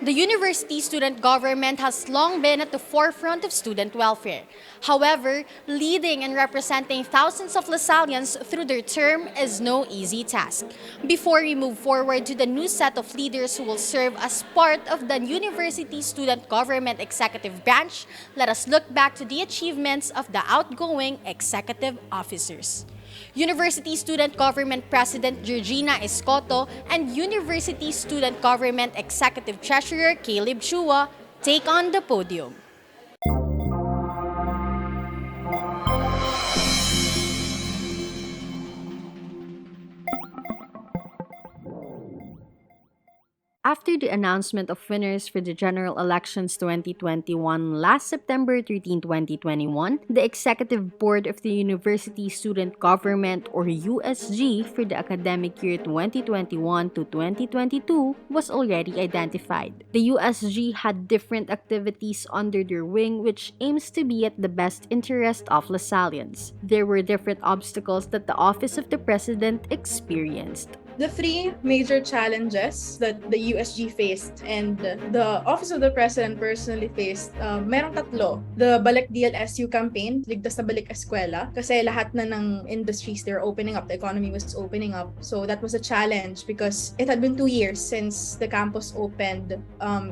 The university student government has long been at the forefront of student welfare. However, leading and representing thousands of Lasallians through their term is no easy task. Before we move forward to the new set of leaders who will serve as part of the university student government executive branch, let us look back to the achievements of the outgoing executive officers. University Student Government President Georgina Escoto and University Student Government Executive Treasurer Caleb Chua take on the podium. After the announcement of winners for the General Elections 2021 last September 13, 2021, the Executive Board of the University Student Government or USG for the academic year 2021 to 2022 was already identified. The USG had different activities under their wing which aims to be at the best interest of Lasallians. There were different obstacles that the Office of the President experienced. The three major challenges that the USG faced and the Office of the President personally faced, merong tatlo. The Balik DLSU campaign, Ligtas na Balik Eskwela, kasi lahat na ng industries they're opening up, the economy was opening up. So that was a challenge because it had been 2 years since the campus opened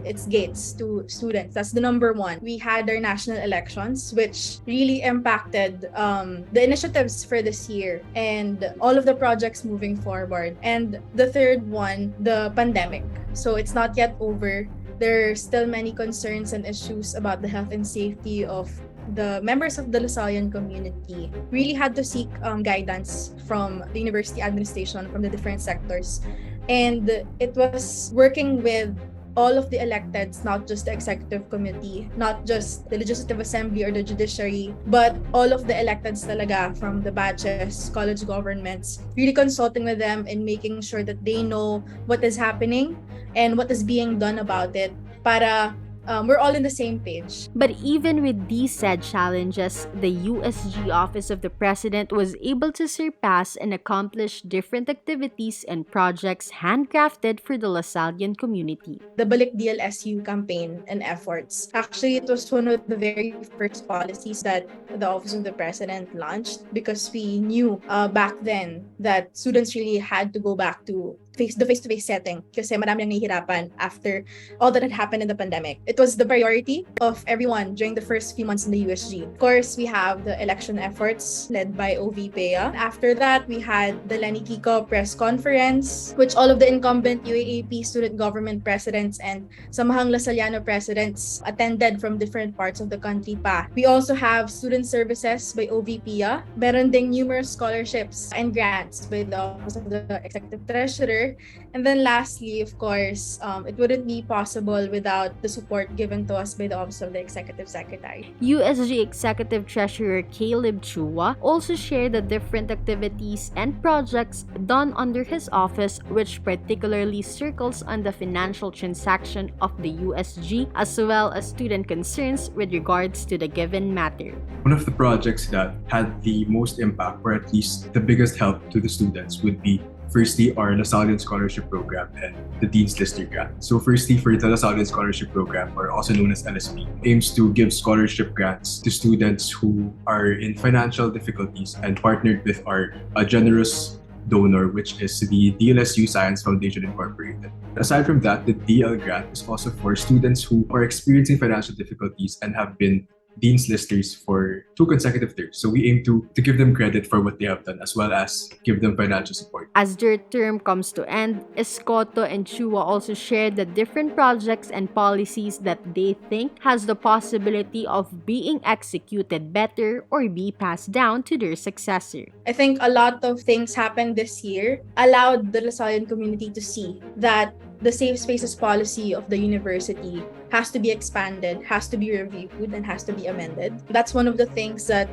its gates to students. That's the number one. We had our national elections, which really impacted the initiatives for this year and all of the projects moving forward. And the third one, the pandemic. So it's not yet over. There are still many concerns and issues about the health and safety of the members of the Lasallian community. Really had to seek guidance from the university administration, from the different sectors. And it was working with all of the electeds, not just the executive committee, not just the legislative assembly or the judiciary, but all of the electeds talaga from the batches, college governments, really consulting with them and making sure that they know what is happening and what is being done about it para we're all in the same page. But even with these said challenges, the USG Office of the President was able to surpass and accomplish different activities and projects handcrafted for the Lasallian community. The Balik DLSU campaign and efforts. Actually, it was one of the very first policies that the Office of the President launched because we knew back then that students really had to go back to the face-to-face setting kasi marami nang nahihirapan after all that had happened in the pandemic. It was the priority of everyone during the first few months in the USG. Of course, we have the election efforts led by OVPEA. After that, we had the Lenny Kiko press conference, which all of the incumbent UAAP student government presidents and Samahang Lasaliano presidents attended from different parts of the country pa. We also have student services by OVPEA. Meron ding numerous scholarships and grants by the Office of the Executive Treasurer. And then lastly, of course, it wouldn't be possible without the support given to us by the Office of the Executive Secretary. USG Executive Treasurer Caleb Chua also shared the different activities and projects done under his office, which particularly circles on the financial transaction of the USG as well as student concerns with regards to the given matter. One of the projects that had the most impact, or at least the biggest help to the students, would be firstly our Lasallian Scholarship Program and the Dean's Lister Grant. So firstly, for the Lasallian Scholarship Program, or also known as LSP, aims to give scholarship grants to students who are in financial difficulties and partnered with our generous donor, which is the DLSU Science Foundation Incorporated. Aside from that, the DL grant is also for students who are experiencing financial difficulties and have been Dean's Listers for 2 consecutive terms. So we aim to give them credit for what they have done as well as give them financial support. As their term comes to end, Escoto and Chua also shared the different projects and policies that they think has the possibility of being executed better or be passed down to their successor. I think a lot of things happened this year allowed the Lasallian community to see that the safe spaces policy of the university has to be expanded, has to be reviewed, and has to be amended. That's one of the things that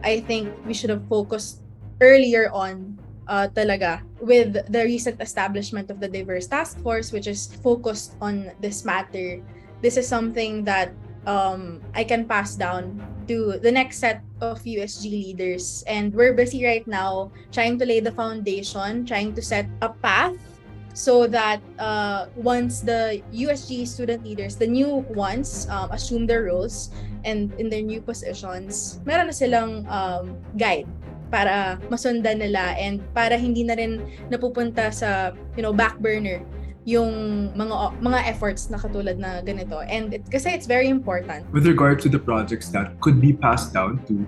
I think we should have focused earlier on talaga with the recent establishment of the Diverse Task Force, which is focused on this matter. This is something that I can pass down to the next set of USG leaders. And we're busy right now trying to lay the foundation, trying to set a path so that once the USG student leaders, the new ones, assume their roles and in their new positions, meron na silang guide para masundan nila and para hindi na rin napupunta sa back burner yung mga efforts na katulad na ganito. And kasi it's very important. With regard to the projects that could be passed down to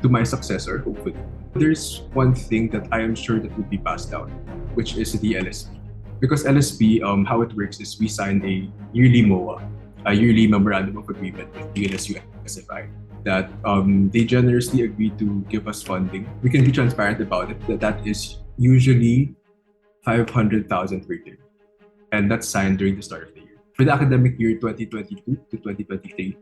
my successor, hopefully, there's one thing that I am sure that would be passed down, which is the LSP. Because LSP, how it works is we sign a yearly MOA, a yearly memorandum of agreement with DLSU USG that they generously agree to give us funding. We can be transparent about it. That is usually 500,000 per term. And that's signed during the start of the year. For the academic year 2022 to 2023,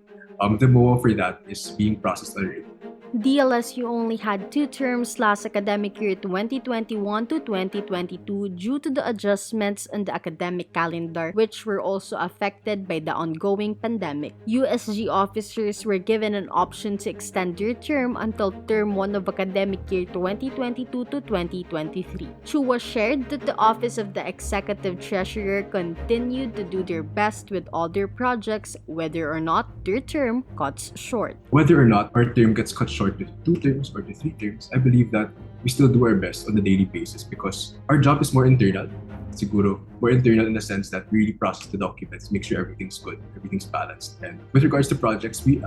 the MOA for that is being processed already. DLSU only had 2 terms last academic year 2021 to 2022 due to the adjustments in the academic calendar, which were also affected by the ongoing pandemic. USG officers were given an option to extend their term until term 1 of academic year 2022 to 2023. Chua shared that the Office of the Executive Treasurer continued to do their best with all their projects, whether or not their term cuts short. Whether or not our term gets cut short to 2 terms or to 3 terms, I believe that we still do our best on a daily basis because our job is more internal. Siguro, more internal in the sense that we really process the documents, make sure everything's good, everything's balanced. And with regards to projects, we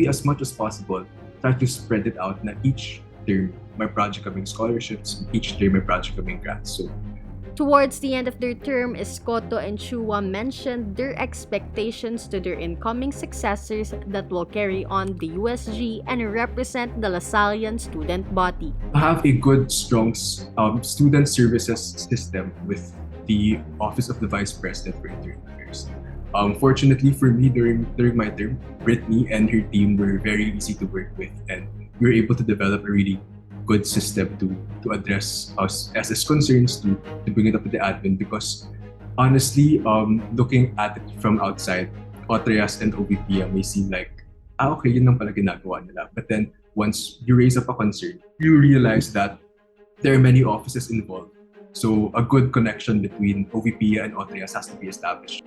as much as possible try to spread it out na each term may project kaming scholarships, each term may project kaming grants. So towards the end of their term, Escoto and Chua mentioned their expectations to their incoming successors that will carry on the USG and represent the Lasallian student body. Have a good, strong student services system with the Office of the Vice President for Internal Affairs. Fortunately for me, during my term, Brittany and her team were very easy to work with, and we were able to develop a really good system to address us as concerns, to bring it up to the admin, because honestly, looking at it from outside, Otreas and OVP may seem like, okay, yun lang pala ginagawa nila. But then, once you raise up a concern, you realize that there are many offices involved. So, a good connection between OVP and Otreas has to be established.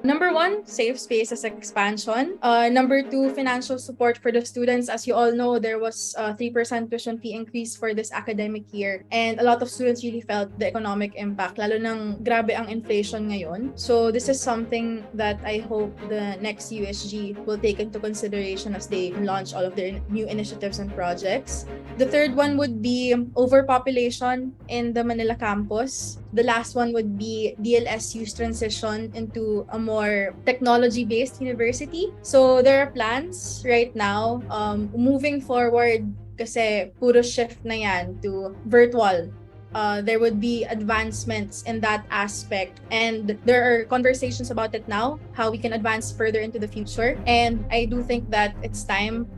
Number 1, safe spaces expansion. Number 2, financial support for the students. As you all know, there was a 3% tuition fee increase for this academic year. And a lot of students really felt the economic impact, lalo nang grabe ang inflation ngayon. So this is something that I hope the next USG will take into consideration as they launch all of their new initiatives and projects. The third one would be overpopulation in the Manila campus. The last one would be DLSU's transition into a more technology-based university. So there are plans right now moving forward kasi puro shift na yan to virtual. There would be advancements in that aspect, and there are conversations about it now, how we can advance further into the future. And I do think that it's time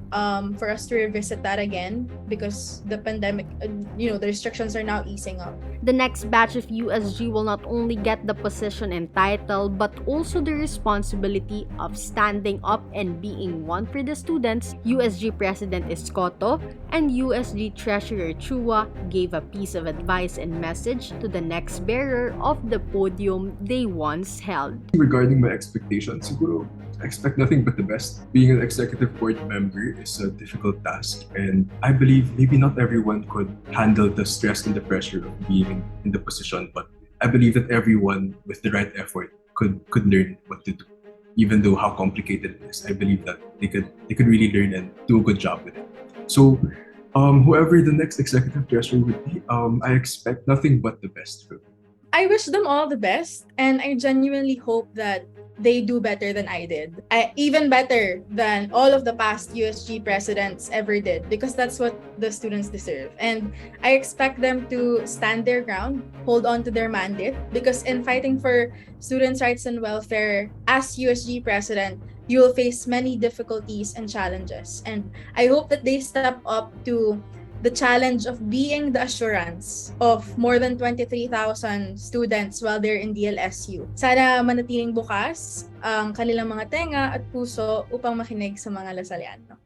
for us to revisit that again because the pandemic, the restrictions are now easing up. The next batch of USG will not only get the position and title, but also the responsibility of standing up and being one for the students. USG President Escoto and USG Treasurer Chua gave a piece of advice and message to the next bearer of the podium they once held. Regarding my expectations, siguro, I expect nothing but the best. Being an executive board member is a difficult task, and I believe maybe not everyone could handle the stress and the pressure of being in the position, but I believe that everyone with the right effort could learn what to do. Even though how complicated it is, I believe that they could really learn and do a good job with it. So whoever the next executive treasurer would be, I expect nothing but the best from them. I wish them all the best, and I genuinely hope that they do better than I did. Even better than all of the past USG presidents ever did, because that's what the students deserve. And I expect them to stand their ground, hold on to their mandate, because in fighting for students' rights and welfare as USG president, you will face many difficulties and challenges. And I hope that they step up to the challenge of being the assurance of more than 23,000 students while they're in DLSU. Sana manatiling bukas ang kanilang mga tenga at puso upang makinig sa mga Lasalliano.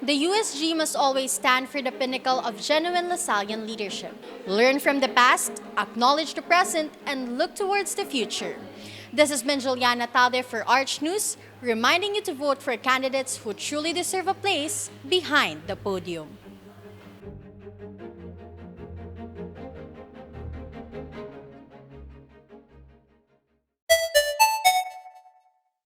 The USG must always stand for the pinnacle of genuine Lasallian leadership. Learn from the past, acknowledge the present, and look towards the future. This has been Juliana Talde for Arch News, reminding you to vote for candidates who truly deserve a place behind the podium.